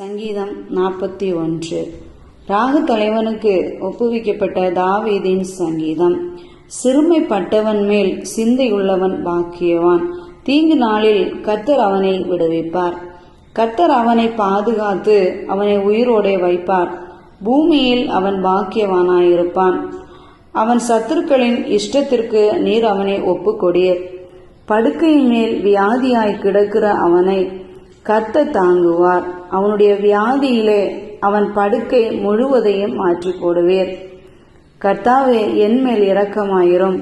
சங்கீதம் 41. ராகு தலைவனுக்கு ஒப்புவிக்கப்பட்ட தாவீதின் சங்கீதம். சிறுமைப்பட்டவன் மேல் சிந்தையுள்ளவன் பாக்கியவான். தீங்கு நாளில் கர்த்தர் அவனை விடுவிப்பார். கர்த்தர் அவனை பாதுகாத்து அவனை உயிரோடே வைப்பார். பூமியில் அவன் பாக்கியவானாயிருப்பான். அவன் சத்துருக்களின் இஷ்டத்திற்கு நீர் அவனை ஒப்புக்கொடீர். படுக்கையின் மேல் வியாதியாய் கிடக்கிற அவனை கர்த்தர் தாங்குவார். அவனுடைய வியாதியிலே அவன் படுக்கை முழுவதையும் மாற்றி போடுவீர். கர்த்தாவே, என்மேல் இரக்கமாயிரும்.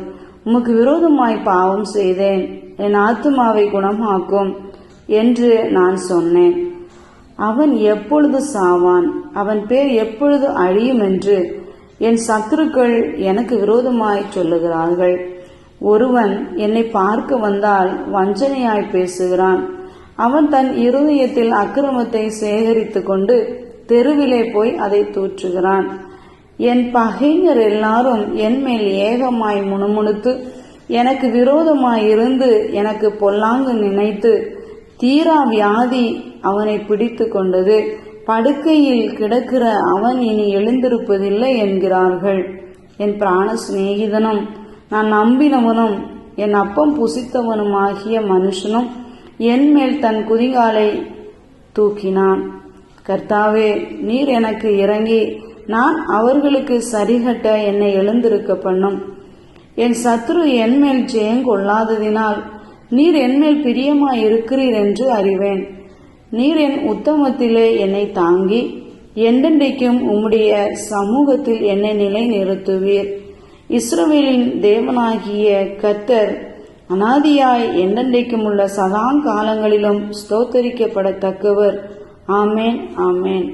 உமக்கு விரோதமாய் பாவம் செய்தேன், என் ஆத்துமாவை குணமாக்கும் என்று நான் சொன்னேன். அவன் எப்பொழுது சாவான்? அவன் பேர் எப்பொழுது அழியும் என்று என் சத்துருக்கள் எனக்கு விரோதமாய் சொல்லுகிறார்கள். ஒருவன் என்னை பார்க்க வந்தால் வஞ்சனையாய் பேசுகிறான். அவன் தன் இருதயத்தில் அக்கிரமத்தை சேகரித்து கொண்டு தெருவிலே போய் அதை தூற்றுகிறான். என் பகைஞர் எல்லாரும் என்மேல் ஏகமாய் முணுமுணுத்து எனக்கு விரோதமாயிருந்து எனக்கு பொல்லாங்கு நினைத்து தீரா வியாதி அவனை பிடித்து கொண்டது. படுக்கையில் கிடக்கிற அவன் இனி எழுந்திருப்பதில்லை என்கிறார்கள். என் பிராண சிநேகிதனும் நான் நம்பினவனும் என் அப்பம் புசித்தவனுமாகிய மனுஷனும் என்மேல் தன் குதிகாலை தூக்கினான். கர்த்தாவே, நீர் எனக்கு இறங்கி நான் அவர்களுக்கு சரிகட்ட என்னை எழுந்திருக்க பண்ணும். என் சத்துரு என்மேல் ஜெயங்கொள்ளாததினால் நீர் என்மேல் பிரியமாய் இருக்கிறீர் என்று அறிவேன். நீர் என் உத்தமத்திலே என்னை தாங்கி என்றென்றைக்கும் உம்முடைய சமூகத்தில் என்னை நிலை நிறுத்துவீர். இஸ்ரவேலின் தேவனாகிய கர்த்தர் அநாதியாய் என்றென்றைக்கும் உள்ள சதா காலங்களிலும் ஸ்தோத்தரிக்கப்படத்தக்கவர். ஆமேன், ஆமேன்.